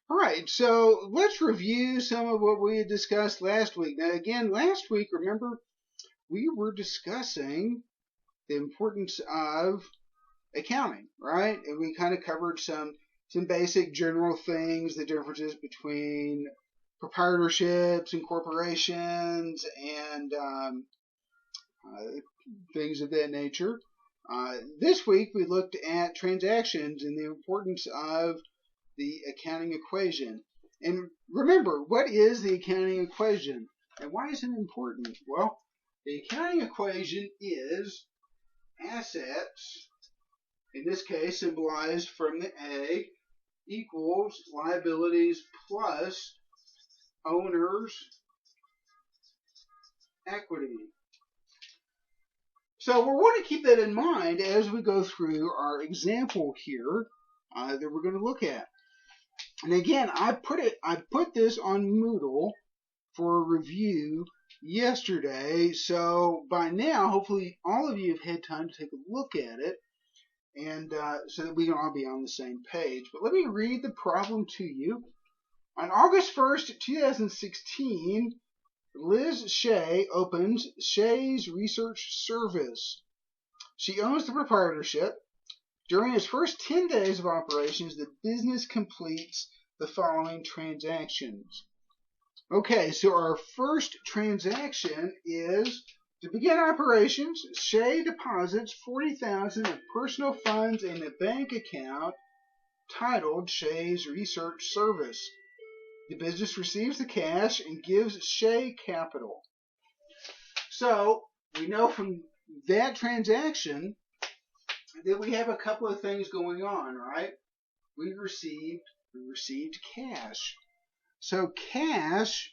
All right, so let's review some of what we had discussed last week. Now, again, last week, remember, we were discussing the importance of accounting, right? And we kind of covered some basic general things, the differences between proprietorships and corporations and things of that nature. This week, we looked at transactions and the importance of the accounting equation. And remember, what is the accounting equation? And why is it important? Well, the accounting equation is assets, in this case symbolized from the A, equals liabilities plus owner's equity. So we'll want to keep that in mind as we go through our example here that we're going to look at. And again, I put this on Moodle for review yesterday. So by now, hopefully, all of you have had time to take a look at it, and so that we can all be on the same page. But let me read the problem to you. On August 1st, 2016, Liz Shea opens Shea's Research Service. She owns the proprietorship. During its first 10 days of operations, the business completes the following transactions. Okay, so our first transaction is to begin operations. Shea deposits $40,000 of personal funds in a bank account titled Shea's Research Service. The business receives the cash and gives Shea capital. So we know from that transaction that we have a couple of things going on, right? We received cash. So cash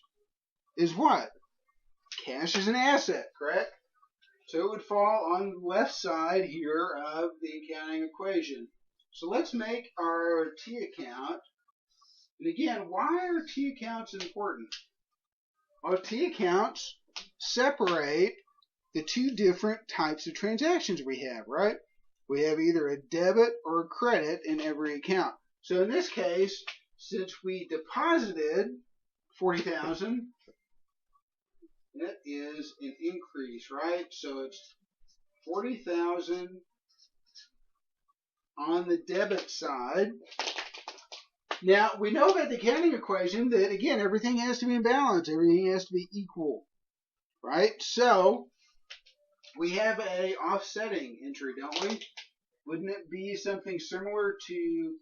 is what? Cash is an asset, correct? So it would fall on the left side here of the accounting equation. So let's make our T account. And again, why are T accounts important? Well, T accounts separate the two different types of transactions we have, right? We have either a debit or a credit in every account. So in this case, since we deposited $40,000, that is an increase, right? So it's $40,000 on the debit side. Now, we know about the accounting equation that, again, everything has to be in balance. Everything has to be equal, right? So we have a offsetting entry, don't we? Wouldn't it be something similar to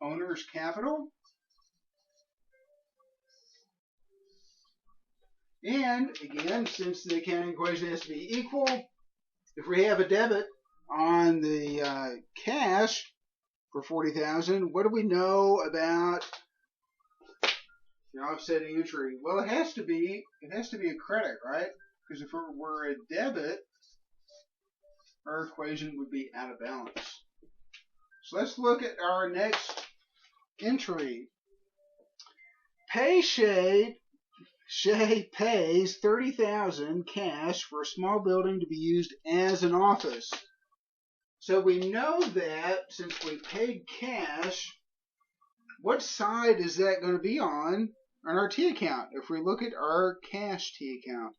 owner's capital? And again, since the accounting equation has to be equal, if we have a debit on the cash for $40,000, what do we know about the offsetting entry? Well, it has to be a credit, right? Because if it were a debit, our equation would be out of balance. So let's look at our next entry. Shea pays $30,000 cash for a small building to be used as an office. So we know that since we paid cash, what side is that going to be on our T account? If we look at our cash T account,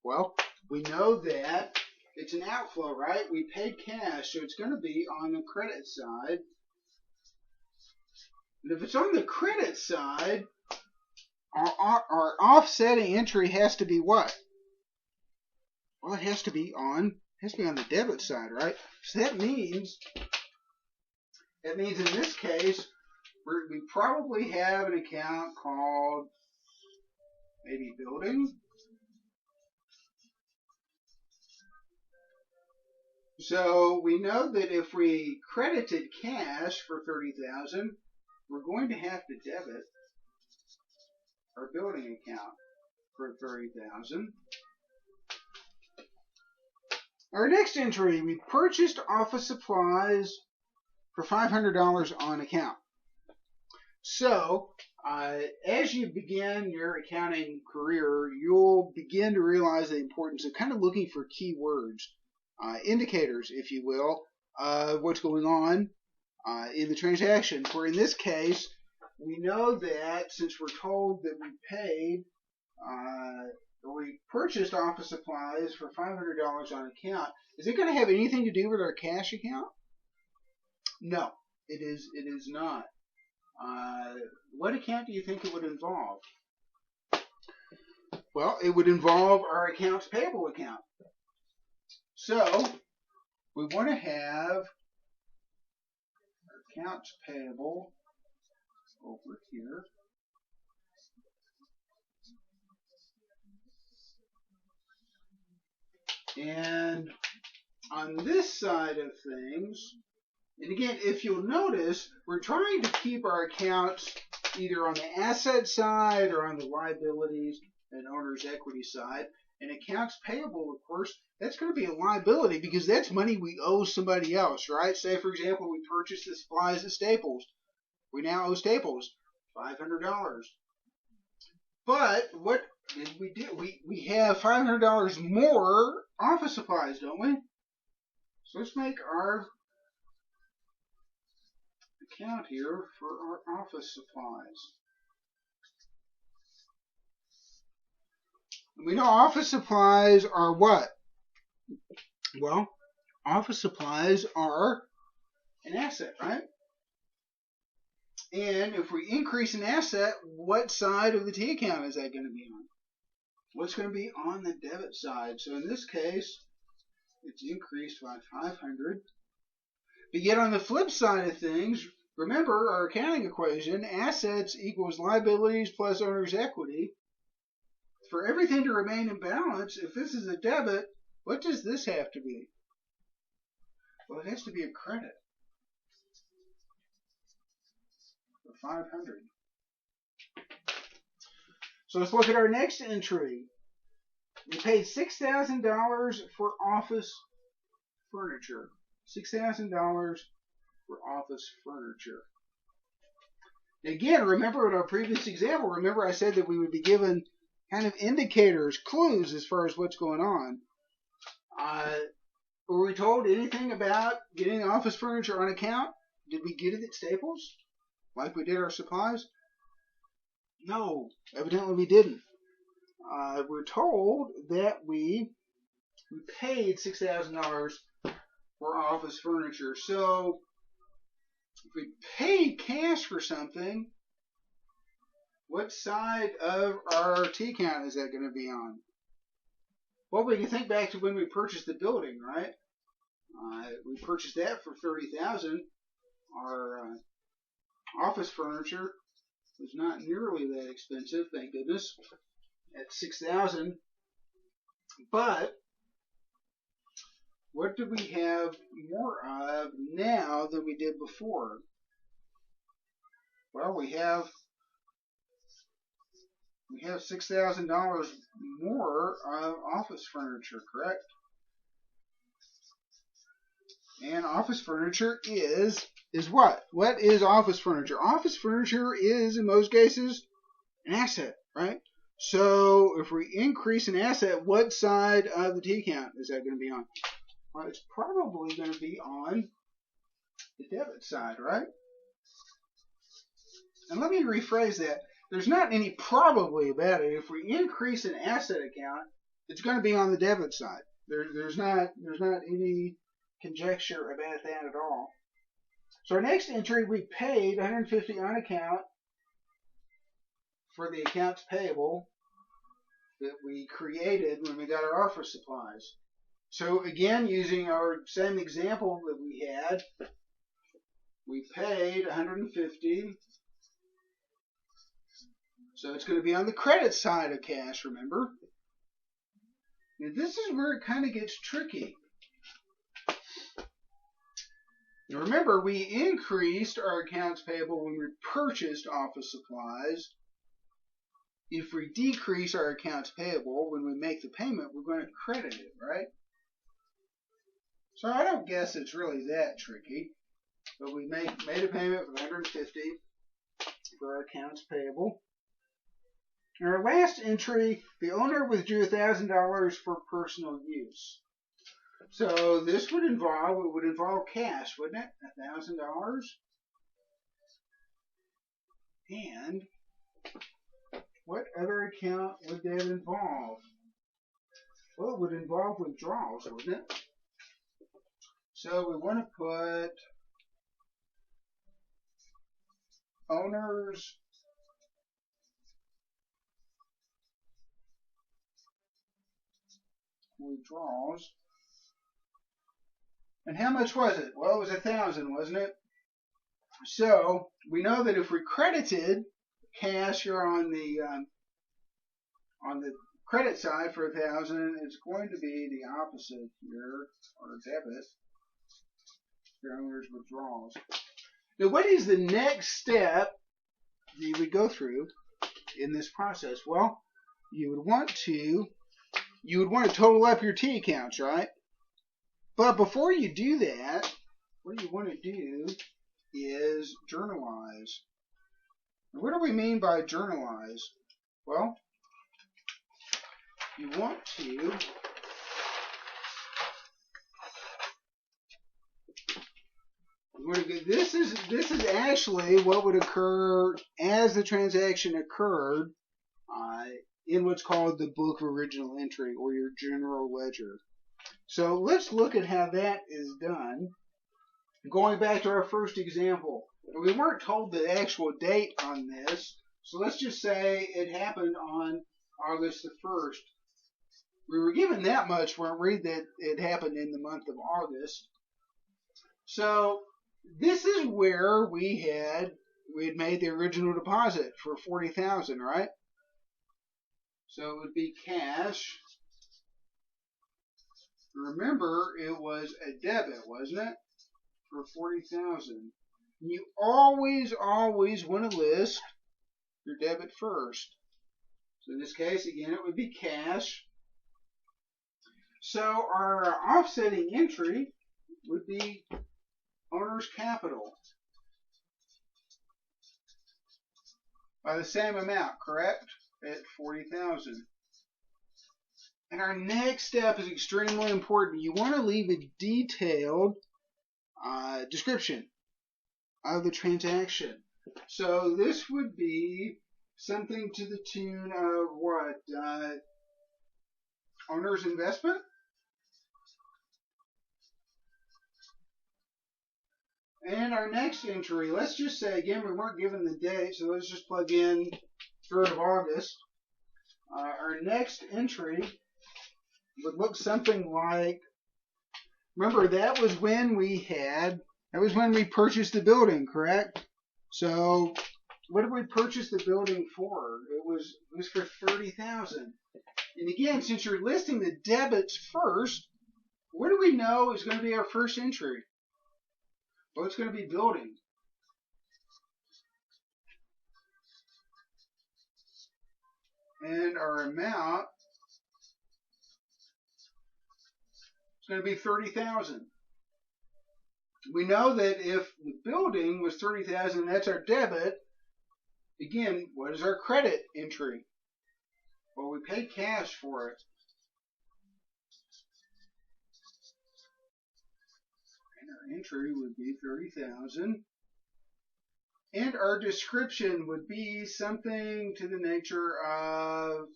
well, we know that it's an outflow, right? We paid cash, so it's going to be on the credit side. And if it's on the credit side, our offsetting entry has to be what? Well, it has to be on the debit side, right? So that means in this case, we probably have an account called maybe building. So we know that if we credited cash for $30,000, we're going to have to debit our building account for $30,000. Our next entry, we purchased office supplies for $500 on account. So, as you begin your accounting career, you'll begin to realize the importance of kind of looking for keywords, indicators, if you will, of what's going on in the transaction. For in this case, we know that since we're told that we paid, we purchased office supplies for $500 on account, is it going to have anything to do with our cash account? No, it is not. What account do you think it would involve? Well, it would involve our accounts payable account. So we want to have our accounts payable over here. And on this side of things, and again, if you'll notice, we're trying to keep our accounts either on the asset side or on the liabilities and owner's equity side. And accounts payable, of course, that's going to be a liability because that's money we owe somebody else, right? Say, for example, we purchased the supplies at Staples. We now owe Staples $500. But what did we do? We have $500 more office supplies, don't we? So let's make our account here for our office supplies. And we know office supplies are what? Well, office supplies are an asset, right? And if we increase an asset, what side of the T account is that going to be on? What's going to be on the debit side? So in this case, it's increased by 500. But yet on the flip side of things, remember our accounting equation, assets equals liabilities plus owner's equity. For everything to remain in balance, if this is a debit, what does this have to be? Well, it has to be a credit. 500. So let's look at our next entry. We paid $6,000 for office furniture. $6,000 for office furniture. Again, remember in our previous example, remember I said that we would be given kind of indicators, clues as far as what's going on. Were we told anything about getting office furniture on account? Did we get it at Staples? Like we did our supplies? No, evidently we didn't. We're told that we paid $6,000 for office furniture. So if we paid cash for something, what side of our T account is that going to be on? Well, we can think back to when we purchased the building, right? We purchased that for $30,000. Our office furniture was not nearly that expensive, thank goodness, at $6,000. But what do we have more of now than we did before? Well, we have $6,000 more of office furniture, correct? And office furniture is what? What is office furniture? Office furniture is, in most cases, an asset, right? So if we increase an asset, what side of the T account is that going to be on? Well, it's probably going to be on the debit side, right? And let me rephrase that. There's not any probably about it. If we increase an asset account, it's going to be on the debit side. There's not any conjecture about that at all. So our next entry, we paid $150 on account for the accounts payable that we created when we got our office supplies. So again, using our same example that we had, we paid $150. So it's going to be on the credit side of cash, remember? Now this is where it kind of gets tricky. Now remember, we increased our accounts payable when we purchased office supplies. If we decrease our accounts payable when we make the payment, we're going to credit it, right? So I don't guess it's really that tricky. But we made a payment of $150 for our accounts payable. In our last entry, the owner withdrew $1,000 for personal use. So this would involve cash, wouldn't it? $1,000. And what other account would that involve? Well, it would involve withdrawals, wouldn't it? So we want to put owners withdrawals. And how much was it? Well, it was 1,000, wasn't it? So we know that if we credited cash here on the credit side for 1,000, it's going to be the opposite here, or debit. The owner's withdrawals. Now, what is the next step that you would go through in this process? Well, you would want to total up your T accounts, right? But before you do that, what you want to do is journalize. Now, what do we mean by journalize? Well, you want to this is actually what would occur as the transaction occurred in what's called the book of original entry, or your general ledger. So let's look at how that is done. Going back to our first example, we weren't told the actual date on this, so let's just say it happened on August the 1st. We were given that much, weren't we, that it happened in the month of August. So this is where we had made the original deposit for $40,000, right? So it would be cash. Remember, it was a debit, wasn't it? For $40,000. You always want to list your debit first. So in this case, again, it would be cash. So our offsetting entry would be owner's capital by the same amount, correct? At $40,000. And our next step is extremely important. You want to leave a detailed description of the transaction. So this would be something to the tune of what? Owner's investment? And our next entry, let's just say, again, we weren't given the date, so let's just plug in 3rd of August. Our next entry would look something like, remember, that was when we purchased the building, correct? So what did we purchase the building for? It was for $30,000. And again, since you're listing the debits first, what do we know is going to be our first entry? Well, it's going to be building. And our amount is going to be $30,000. We know that if the building was $30,000, that's our debit. Again, what is our credit entry? Well, we paid cash for it. And our entry would be $30,000. And our description would be something to the nature of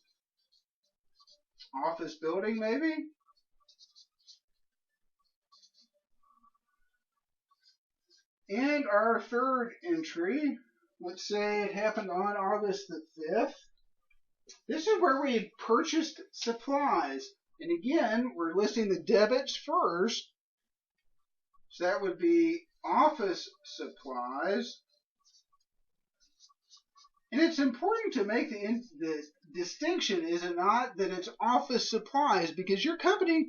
office building, maybe? And our third entry, let's say it happened on August the 5th. This is where we had purchased supplies. And again, we're listing the debits first. So that would be office supplies. And it's important to make the distinction, is it not, that it's office supplies, because your company,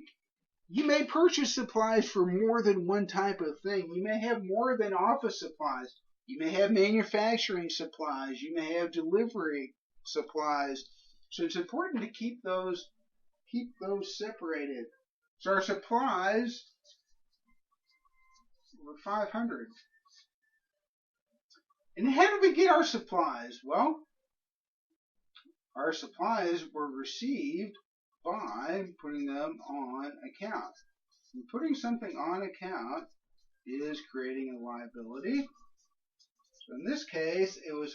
you may purchase supplies for more than one type of thing. You may have more than office supplies. You may have manufacturing supplies. You may have delivery supplies. So it's important to keep those separated. So our supplies were 500. And how did we get our supplies? Well, our supplies were received by putting them on account. And putting something on account is creating a liability. So in this case, it was